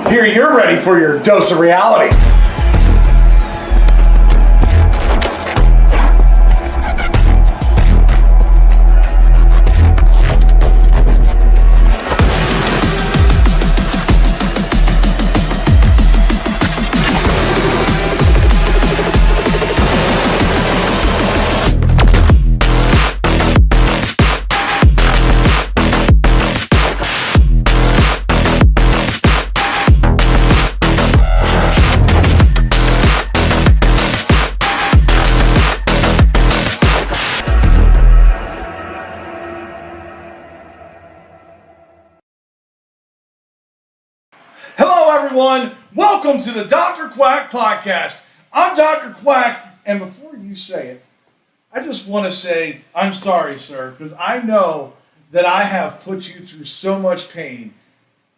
Here, you're ready for your dose of reality. Hello, everyone. Welcome to the Dr. Quack podcast. I'm Dr. Quack, and before you say it, I just want to say I'm sorry, sir, because I know that I have put you through so much pain,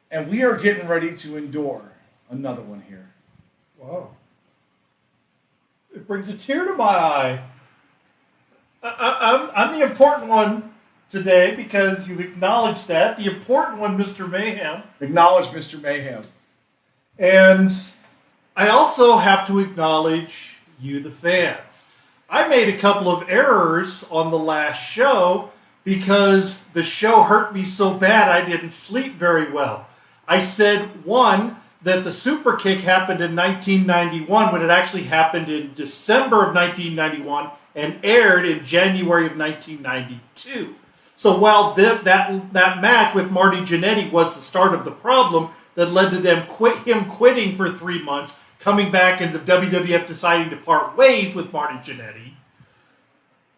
and we are getting ready to endure another one here. Wow. It brings a tear to my eye. I'm the important one today because you've acknowledged that. The important one, Mr. Mayhem. Acknowledge Mr. Mayhem. And I also have to acknowledge you, the fans. I made a couple of errors on the last show because the show hurt me so bad I didn't sleep very well. I said, one, that the super kick happened in 1991 when it actually happened in December of 1991 and aired in January of 1992. So while that match with Marty Jannetty was the start of the problem that led to them quitting for 3 months, coming back and the WWF deciding to part ways with Marty Jannetty,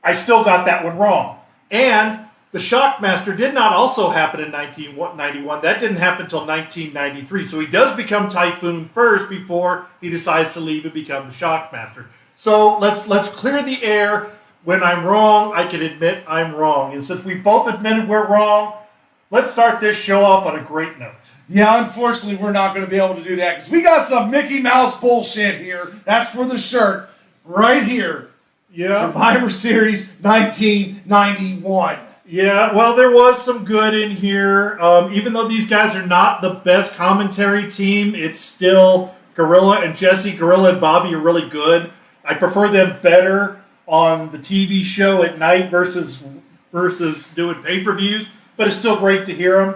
I still got that one wrong. And the Shockmaster did not also happen in 1991. That didn't happen until 1993. So he does become Typhoon first before he decides to leave and become the Shockmaster. So let's clear the air. When I'm wrong, I can admit I'm wrong. And since we both admitted we're wrong, let's start this show off on a great note. Yeah, unfortunately, we're not going to be able to do that because we got some Mickey Mouse bullshit here. That's for the shirt right here. Yeah. Survivor Series 1991. Yeah, well, there was some good in here. Even though these guys are not the best commentary team, it's still Gorilla and Jesse. Gorilla and Bobby are really good. I prefer them better on the TV show at night versus doing pay-per-views, but it's still great to hear them.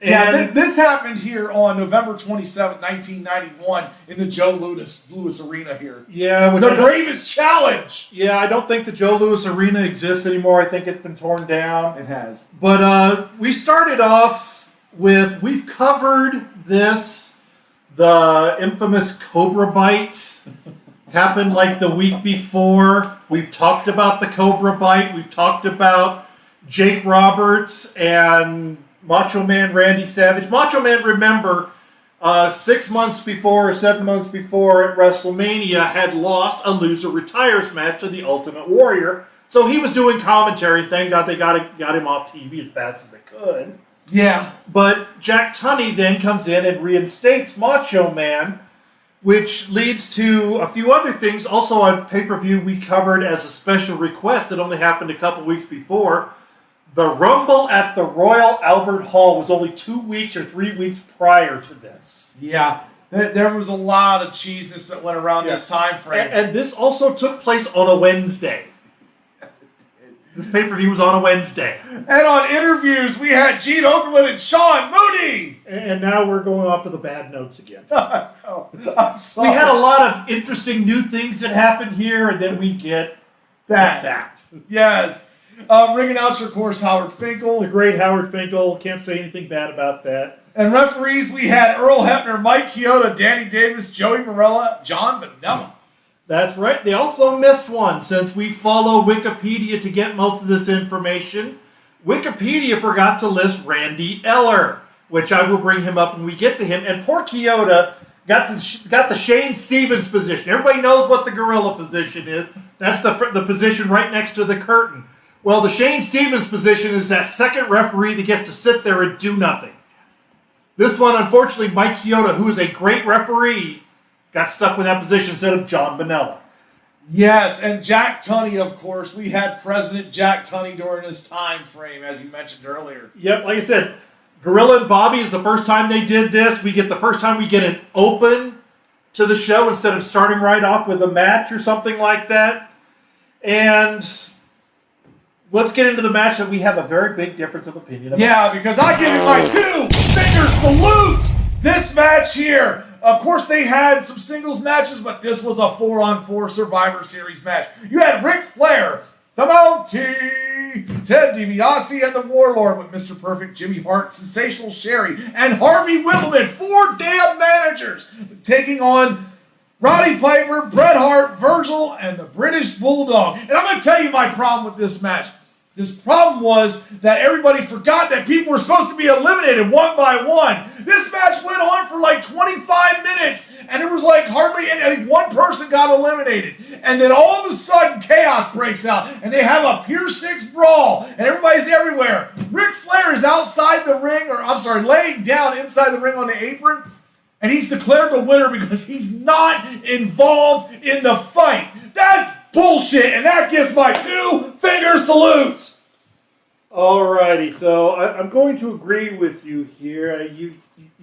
Yeah, this happened here on November 27th, 1991 in the Joe Louis Arena here. Yeah. The Bravest Challenge! Yeah, I don't think the Joe Louis Arena exists anymore. I think it's been torn down. It has. But we started off with, we've covered this, the infamous Cobra Bite. Happened like the week before. We've talked about the Cobra Bite. We've talked about Jake Roberts and Macho Man Randy Savage. Macho Man, remember, 6 months before or 7 months before at WrestleMania had lost a loser retires match to the Ultimate Warrior. So he was doing commentary. Thank God they got him off TV as fast as they could. Yeah. But Jack Tunney then comes in and reinstates Macho Man, which leads to a few other things. Also on pay-per-view, we covered as a special request that only happened a couple weeks before. The Rumble at the Royal Albert Hall was only 2 weeks or 3 weeks prior to this. Yeah, there was a lot of cheesiness that went around this time frame. And this also took place on a Wednesday. This pay-per-view was on a Wednesday. And on interviews, we had Gene Okerlund and Sean Mooney. And now we're going off to the bad notes again. Oh, I'm sorry. We had a lot of interesting new things that happened here, and then we get that. Yes. Ring announcer, of course, Howard Finkel. The great Howard Finkel. Can't say anything bad about that. And referees, we had Earl Hebner, Mike Chioda, Danny Davis, Joey Morella, John Bonella. That's right. They also missed one. Since we follow Wikipedia to get most of this information, Wikipedia forgot to list Randy Eller, which I will bring him up when we get to him. And poor Chioda got the Shane Stevens position. Everybody knows what the gorilla position is. That's the position right next to the curtain. Well, the Shane Stevens position is that second referee that gets to sit there and do nothing. This one, unfortunately, Mike Chioda, who is a great referee, got stuck with that position instead of John Bonella. Yes, and Jack Tunney, of course. We had President Jack Tunney during his time frame, as you mentioned earlier. Yep, like I said, Gorilla and Bobby is the first time they did this. We get the first time we get an open to the show instead of starting right off with a match or something like that. And let's get into the match that we have a very big difference of opinion about. Yeah, because I give it my 2-finger salute. This match here. Of course, they had some singles matches, but this was a 4-on-4 Survivor Series match. You had Ric Flair, the Mountie, Ted DiBiase, and the Warlord with Mr. Perfect, Jimmy Hart, Sensational Sherry, and Harvey Wippleman, 4 damn managers, taking on Roddy Piper, Bret Hart, Virgil, and the British Bulldog. And I'm going to tell you my problem with this match. This problem was that everybody forgot that people were supposed to be eliminated one by one. This match went on for like 25 minutes, and it was like hardly any, I think one person got eliminated. And then all of a sudden, chaos breaks out, and they have a Pier 6 brawl, and everybody's everywhere. Ric Flair is outside the ring, laying down inside the ring on the apron, and he's declared the winner because he's not involved in the fight. That's bullshit, and that gets my 2-finger salutes. Alrighty, so I'm going to agree with you here. You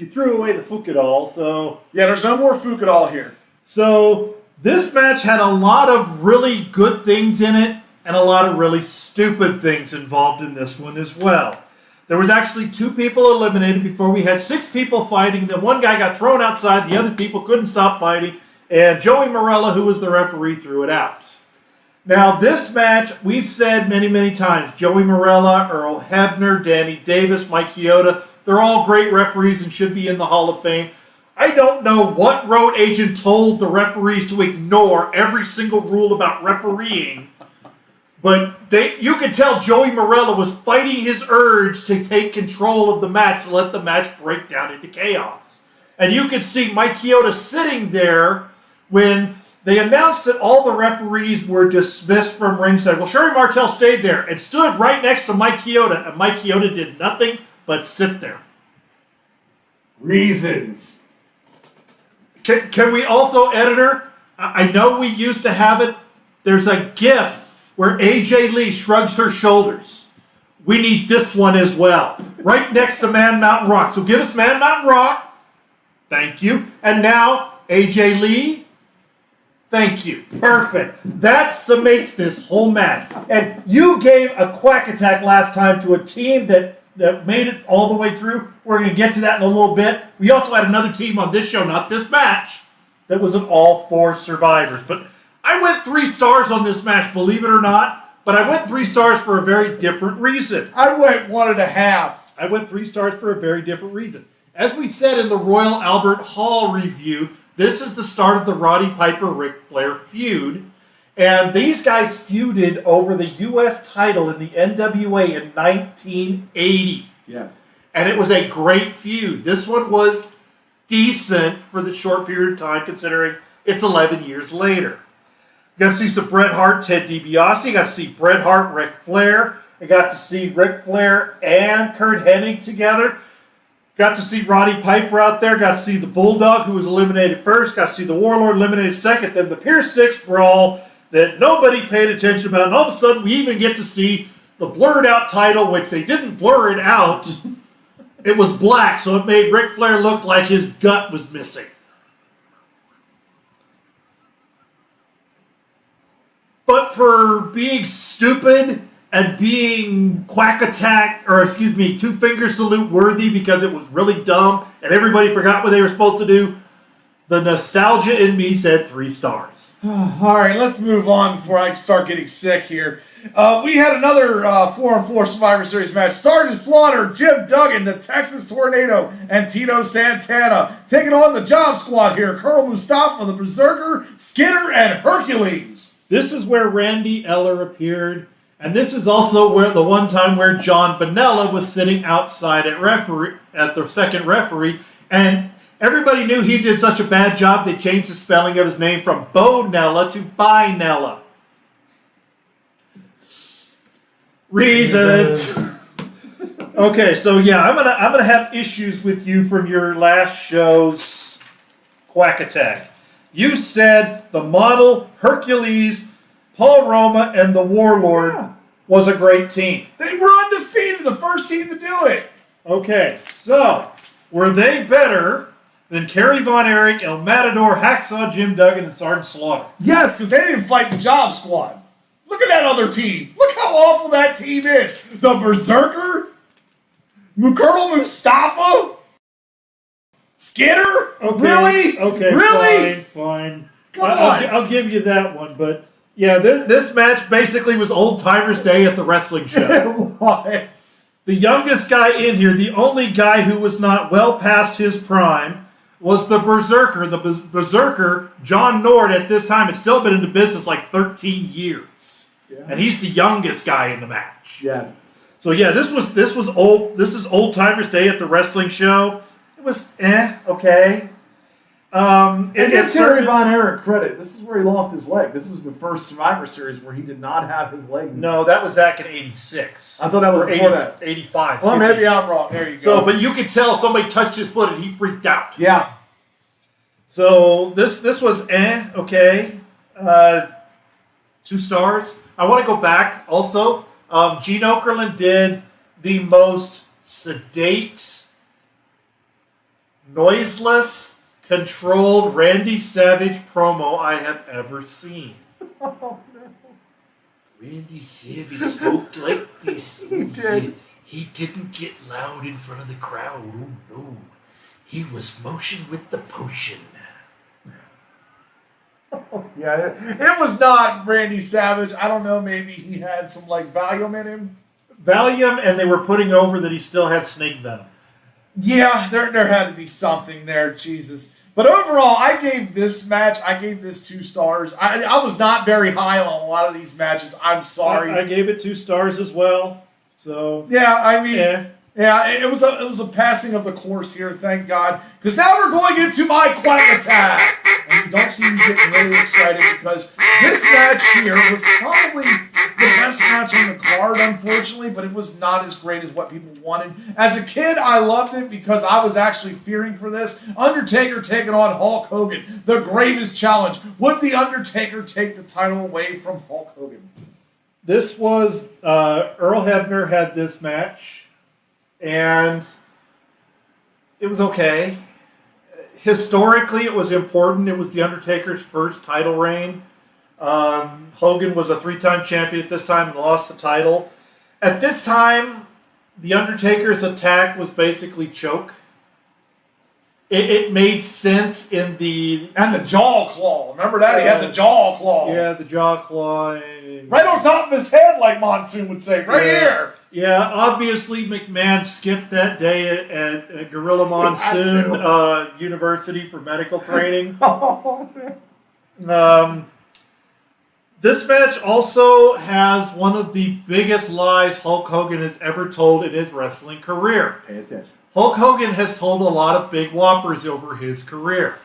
threw away the Fucadol, so... Yeah, there's no more Fucadol here. So this match had a lot of really good things in it and a lot of really stupid things involved in this one as well. There was actually 2 people eliminated before we had 6 people fighting. Then one guy got thrown outside. The other people couldn't stop fighting. And Joey Morella, who was the referee, threw it out. Now, this match, we've said many, many times, Joey Morella, Earl Hebner, Danny Davis, Mike Chioda, they're all great referees and should be in the Hall of Fame. I don't know what road agent told the referees to ignore every single rule about refereeing, but you could tell Joey Morella was fighting his urge to take control of the match and let the match break down into chaos. And you could see Mike Chioda sitting there when they announced that all the referees were dismissed from ringside. Well, Sherry Martel stayed there and stood right next to Mike Chioda, and Mike Chioda did nothing but sit there. Reasons. Can we also, editor? I know we used to have it. There's a GIF where AJ Lee shrugs her shoulders. We need this one as well. Right next to Man Mountain Rock. So give us Man Mountain Rock. Thank you. And now, AJ Lee. Thank you. Perfect. That summates this whole match. And you gave a Quack attack last time to a team that made it all the way through. We're going to get to that in a little bit. We also had another team on this show, not this match, that was an all-4 survivors. But I went 3 stars on this match, believe it or not. But I went 3 stars for a very different reason. I went 1.5. I went 3 stars for a very different reason. As we said in the Royal Albert Hall review, this is the start of the Roddy Piper-Ric Flair feud. And these guys feuded over the U.S. title in the NWA in 1980. Yeah. And it was a great feud. This one was decent for the short period of time, considering it's 11 years later. You got to see some Bret Hart, Ted DiBiase. You got to see Bret Hart, Ric Flair. You got to see Ric Flair and Curt Hennig together. Got to see Roddy Piper out there. Got to see the Bulldog, who was eliminated first. Got to see the Warlord eliminated second. Then the Pier 6 brawl that nobody paid attention about. And all of a sudden, we even get to see the blurred out title, which they didn't blur it out. It was black, so it made Ric Flair look like his gut was missing. But for being stupid and being Quack attack, or excuse me, 2-finger salute worthy because it was really dumb and everybody forgot what they were supposed to do, the nostalgia in me said 3 stars. All right, let's move on before I start getting sick here. We had another 4-on-4 Survivor Series match. Sergeant Slaughter, Jim Duggan, the Texas Tornado, and Tito Santana taking on the Job Squad here. Colonel Mustafa, the Berserker, Skinner, and Hercules. This is where Randy Eller appeared. And this is also where the one time where John Bonella was sitting outside at the second referee, and everybody knew he did such a bad job they changed the spelling of his name from Bonella to Binella. Reasons. Okay, so yeah, I'm gonna have issues with you from your last show's Quack Attack. You said the model, Hercules, Paul Roma, and the Warlord was a great team. They were undefeated, the first team to do it. Okay, so were they better than Kerry Von Erich, El Matador, Hacksaw Jim Duggan, and Sergeant Slaughter? Yes, because they didn't fight the Job Squad. Look at that other team. Look how awful that team is. The Berserker, Colonel Mustafa, Skinner. Okay. Really? Okay. Really? Fine. Come on. I'll give you that one, but yeah, This match basically was Old Timers Day at the wrestling show. It was. The youngest guy in here, the only guy who was not well past his prime, was the Berserker. The Berserker, John Nord, at this time had still been in the business like 13 years. Yeah. And he's the youngest guy in the match. Yes. So yeah, this is Old Timers Day at the wrestling show. It was okay. And give Terry Von Erich credit. This is where he lost his leg. This is the first Survivor Series where he did not have his leg. No, that was back in '86. I thought that was before that. 85. Well, maybe I'm wrong. There you go. So, but you could tell somebody touched his foot and he freaked out. Yeah. So this was okay. 2 stars. I want to go back also. Gene Okerlund did the most sedate, noiseless, controlled Randy Savage promo I have ever seen. Oh, no. Randy Savage spoke like this. He did. He didn't get loud in front of the crowd. Oh, no. He was motion with the potion. Yeah, it was not Randy Savage. I don't know. Maybe he had some like Valium in him. Valium, and they were putting over that he still had snake venom. Yeah, there had to be something there. Jesus. But overall, I gave this 2 stars. I was not very high on a lot of these matches. I'm sorry. I gave it 2 stars as well. So Yeah, I mean, yeah. yeah, it was a passing of the course here, thank God. Because now we're going into my Quack attack. And you don't see me getting really excited because this match here was probably the best match on the card, unfortunately, but it was not as great as what people wanted. As a kid, I loved it because I was actually fearing for this. Undertaker taking on Hulk Hogan, the gravest challenge. Would The Undertaker take the title away from Hulk Hogan? This was Earl Hebner had this match. And it was okay. Historically, it was important. It was The Undertaker's first title reign. Hogan was a 3-time champion at this time and lost the title. At this time, The Undertaker's attack was basically choke. It made sense in the... And the jaw claw. Remember that? He had the jaw claw. Yeah, the jaw claw. Right on top of his head, like Monsoon would say. Right here. Yeah, obviously McMahon skipped that day at Gorilla Monsoon University for medical training. This match also has one of the biggest lies Hulk Hogan has ever told in his wrestling career. Pay attention. Hulk Hogan has told a lot of big whoppers over his career.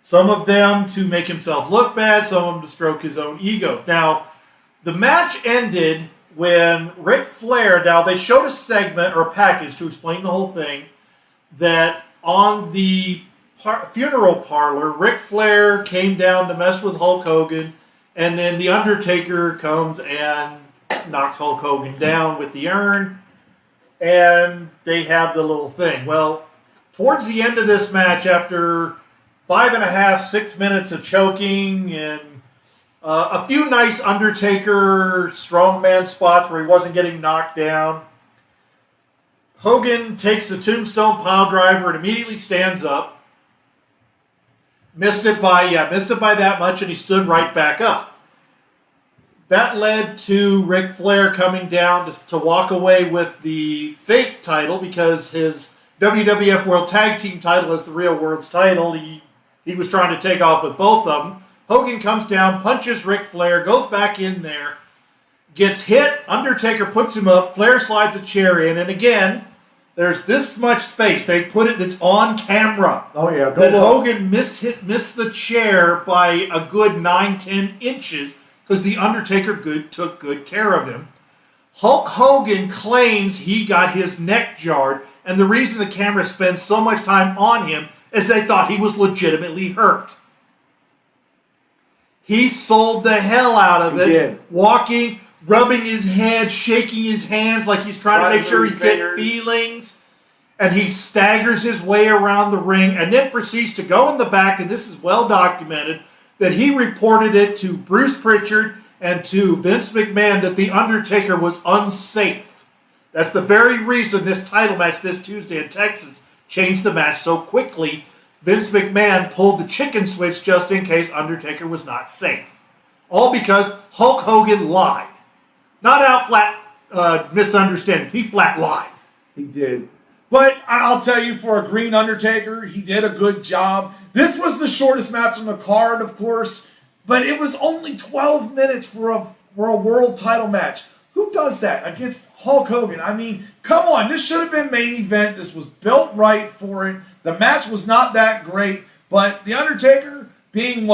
Some of them to make himself look bad, some of them to stroke his own ego. Now, the match ended when Ric Flair, now they showed a segment or a package to explain the whole thing, that on the funeral parlor, Ric Flair came down to mess with Hulk Hogan, and then The Undertaker comes and knocks Hulk Hogan down with the urn, and they have the little thing. Well, towards the end of this match, after 5.5, 6 minutes of choking and a few nice Undertaker strongman spots where he wasn't getting knocked down, Hogan takes the tombstone pile driver and immediately stands up. Missed it by that much, and he stood right back up. That led to Ric Flair coming down to walk away with the fake title because his WWF World Tag Team title is the real world's title. He was trying to take off with both of them. Hogan comes down, punches Ric Flair, goes back in there, gets hit. Undertaker puts him up. Flair slides a chair in, and again, there's this much space. They put it. It's on camera. Oh yeah. That Hogan missed the chair by a good 9-10 inches because the Undertaker took good care of him. Hulk Hogan claims he got his neck jarred, and the reason the camera spends so much time on him is they thought he was legitimately hurt. He sold the hell out of it, walking, rubbing his head, shaking his hands like he's trying to make sure he's getting feelings. and he staggers his way around the ring and then proceeds to go in the back, and this is well documented, that he reported it to Bruce Pritchard and to Vince McMahon that The Undertaker was unsafe. That's the very reason this title match this Tuesday in Texas changed the match so quickly. Vince McMahon pulled the chicken switch just in case Undertaker was not safe. All because Hulk Hogan lied. Not out flat misunderstanding. He flat lied. He did. But I'll tell you, for a green Undertaker, he did a good job. This was the shortest match on the card, of course, but it was only 12 minutes for a world title match. Who does that against Hulk Hogan? I mean, come on. This should have been main event. This was built right for it. The match was not that great, but The Undertaker, being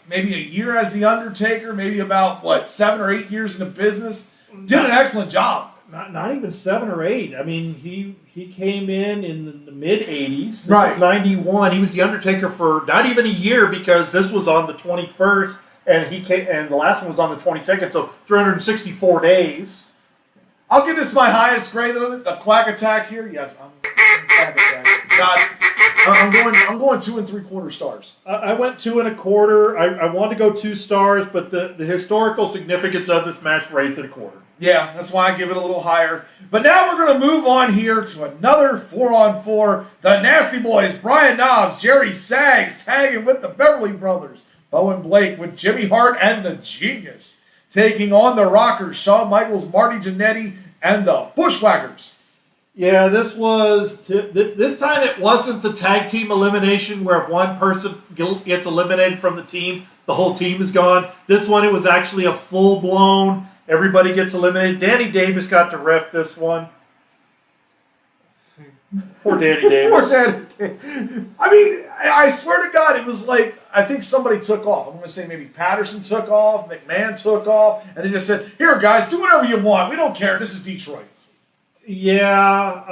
maybe a year as The Undertaker, maybe about, 7 or 8 years in the business, did an excellent job. Not even 7 or 8. I mean, he came in the mid-'80s. This Right. was 91. He was The Undertaker for not even a year because this was on the 21st and the last one was on the 22nd, so 364 days. I'll give this my highest grade of it. The Quack attack here, yes, I'm Quack attack. God, I'm going 2 3/4 stars. I went 2 1/4. I wanted to go 2 stars, but the historical significance of this match rates at 1/4. Yeah, that's why I give it a little higher. But now we're going to move on here to another 4-on-4. The Nasty Boys, Brian Knobbs, Jerry Sags, tagging with the Beverly Brothers. Bowen Blake with Jimmy Hart and the Genius, taking on the Rockers, Shawn Michaels, Marty Jannetty, and the Bushwhackers. Yeah, this time it wasn't the tag team elimination where if one person gets eliminated from the team, the whole team is gone. This one, it was actually a full-blown, everybody gets eliminated. Danny Davis got to ref this one. Poor Danny Davis. Poor Danny Davis. I mean, I swear to God, it was like, I think somebody took off. I'm going to say maybe Patterson took off, McMahon took off, and they just said, here, guys, do whatever you want. We don't care. This is Detroit. Yeah,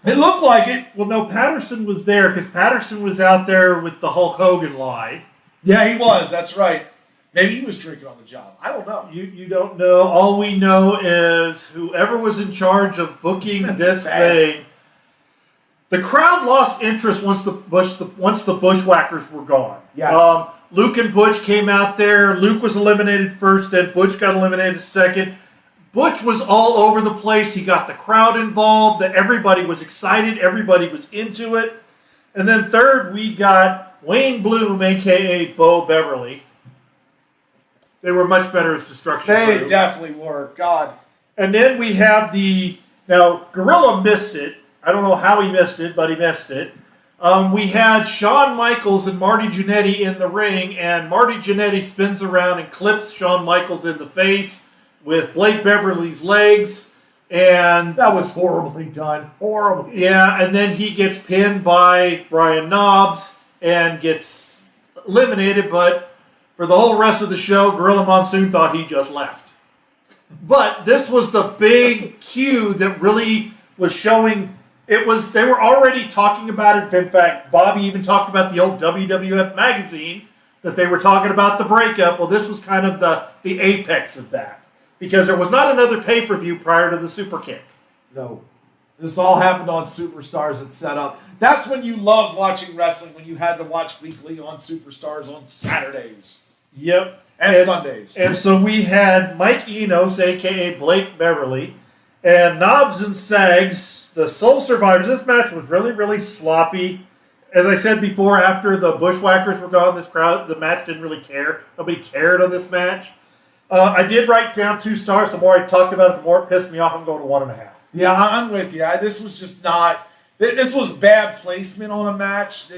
it looked like it. Well, no, Patterson was there because Patterson was out there with the Hulk Hogan lie. Yeah, he was. That's right. Maybe he was drinking on the job. I don't know. You don't know. All we know is whoever was in charge of booking this thing, the crowd lost interest once the Bushwhackers were gone. Yes. Luke and Butch came out there. Luke was eliminated first, then Butch got eliminated second. Butch was all over the place. He got the crowd involved. Everybody was excited. Everybody was into it. And then third, we got Wayne Bloom, a.k.a. Bo Beverly. They were much better as Destruction They Crew. definitely were. God. And then we have now, Gorilla missed it. I don't know how he missed it, but he missed it. We had Shawn Michaels and Marty Jannetty in the ring, and Marty Jannetty spins around and clips Shawn Michaels in the face with Blake Beverly's legs, and That was horribly done. Horrible. yeah, and then he gets pinned by Brian Knobbs and gets eliminated, but for the whole rest of the show, Gorilla Monsoon thought he just left. But this was the big cue that really was showing. They were already talking about it. In fact, Bobby even talked about the old WWF magazine that they were talking about the breakup. Well, this was kind of the apex of that. Because there was not another pay-per-view prior to the Super Kick. No. This all happened on Superstars that set up. That's when you loved watching wrestling, when you had to watch weekly on Superstars on Saturdays. Yep. And Sundays. And so we had Mike Enos, a.k.a. Blake Beverly, and Knobbs and Sags, the sole survivors. This match was really, really sloppy. As I said before, after the Bushwhackers were gone, the match didn't really care. Nobody cared on this match. I did write down 2 stars. The more I talked about it, the more it pissed me off. I'm going to 1.5. Yeah, I'm with you. This was just not. This was bad placement on a match.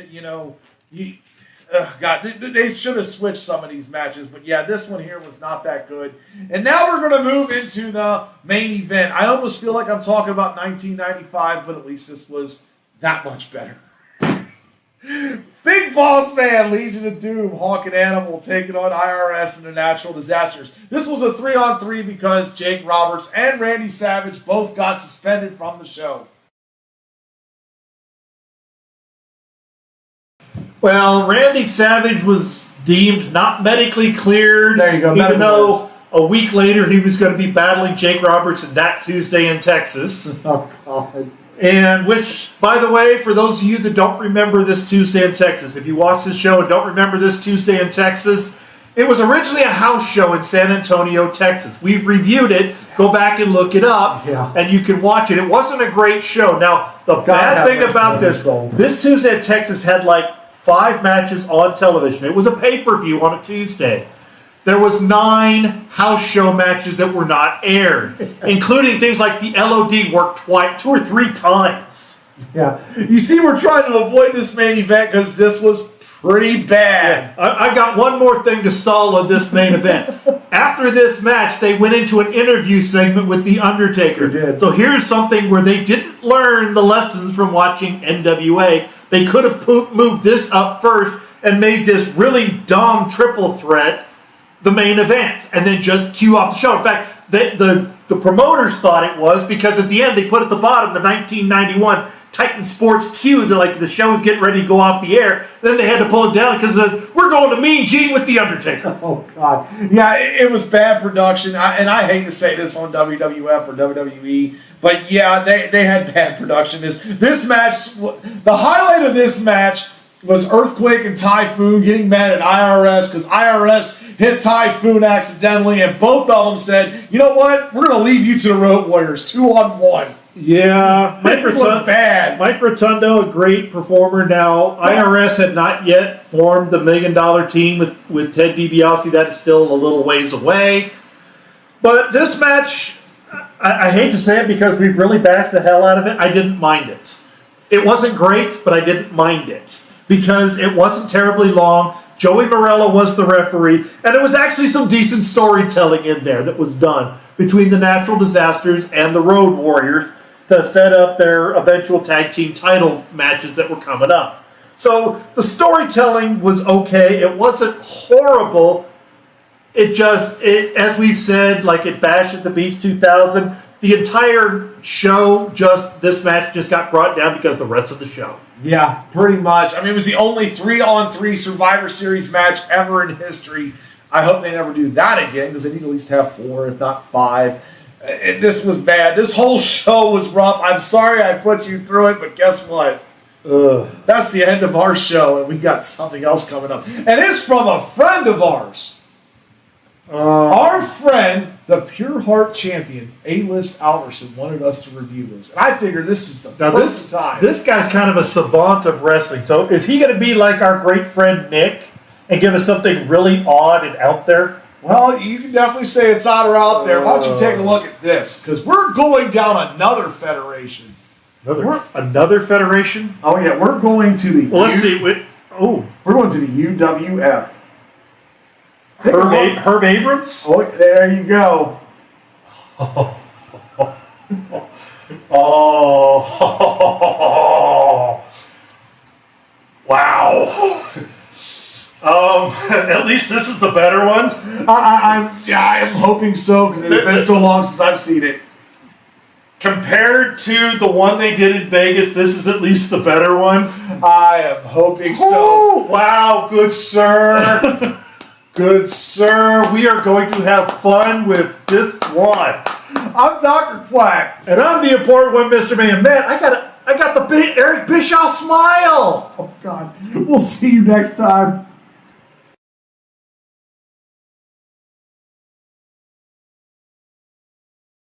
God, they should have switched some of these matches. But yeah, this one here was not that good. And now we're going to move into the main event. I almost feel like I'm talking about 1995, but at least this was that much better. Big Boss Man, Legion of Doom, Hawk and Animal taking on IRS and the Natural Disasters. This was a 3-on-3 because Jake Roberts and Randy Savage both got suspended from the show. Well, Randy Savage was deemed not medically cleared. There you go. Even though a week later he was going to be battling Jake Roberts in that Tuesday in Texas. Oh, God. And which, by the way, for those of you that don't remember this Tuesday in Texas, if you watch this show and don't remember this Tuesday in Texas, it was originally a house show in San Antonio, Texas. We reviewed it. Go back and look it up, and you can watch it. It wasn't a great show. Now, the bad thing about this Tuesday in Texas had like 5 matches on television. It was a pay-per-view on a Tuesday. There was 9 house show matches that were not aired, including things like the LOD worked 2 or 3 times. Yeah. You see, we're trying to avoid this main event because this was pretty bad. Yeah. I got one more thing to stall on this main event. After this match, they went into an interview segment with The Undertaker. They did. So here's something where they didn't learn the lessons from watching NWA. They could have moved this up first and made this really dumb triple threat the main event, and then just cue off the show. In fact, the promoters thought it was because at the end they put at the bottom the 1991 Titan Sports Q. They're like, the show was getting ready to go off the air. Then they had to pull it down because we're going to Mean Gene with The Undertaker. Oh, God. Yeah, it was bad production. And I hate to say this on WWF or WWE, but yeah, they had bad production. This match, the highlight of this match was Earthquake and Typhoon getting mad at IRS because IRS hit Typhoon accidentally, and both of them said, you know what, we're going to leave you to the Road Warriors, 2-on-1. Yeah, This was bad. Mike Rotundo, a great performer. Now, IRS had not yet formed the $1 Million team with Ted DiBiase. That is still a little ways away. But this match, I hate to say it because we've really bashed the hell out of it. I didn't mind it. It wasn't great, but I didn't mind it because it wasn't terribly long. Joey Morello was the referee, and there was actually some decent storytelling in there that was done between the Natural Disasters and the Road Warriors to set up their eventual tag team title matches that were coming up. So the storytelling was okay. It wasn't horrible. It as we've said, like at Bash at the Beach 2000, the entire show, this match just got brought down because of the rest of the show. Yeah, pretty much. I mean, it was the only 3-on-3 Survivor Series match ever in history. I hope they never do that again because they need to at least have 4, if not 5. This was bad. This whole show was rough. I'm sorry I put you through it, but guess what? That's the end of our show, and we got something else coming up. And it's from a friend of ours. Our friend, the Pure Heart champion, A-List Alverson, wanted us to review this. And I figured this is the perfect time. This guy's kind of a savant of wrestling. So is he going to be like our great friend Nick and give us something really odd and out there? Well, you can definitely say it's odd or out there. Why don't you take a look at this? Because we're going down another federation. Another federation? Oh, yeah. We're going to the... Well, let's see. We're going to the UWF. Herb Abrams? Oh, there you go. Wow. At least this is the better one. I'm hoping so because it's been so long since I've seen it. Compared to the one they did in Vegas, this is at least the better one. I am hoping so. Wow, good sir. Good sir. We are going to have fun with this one. I'm Dr. Quack. And I'm the important one, Mr. Man. Man, I got the Eric Bischoff smile. Oh, God. We'll see you next time.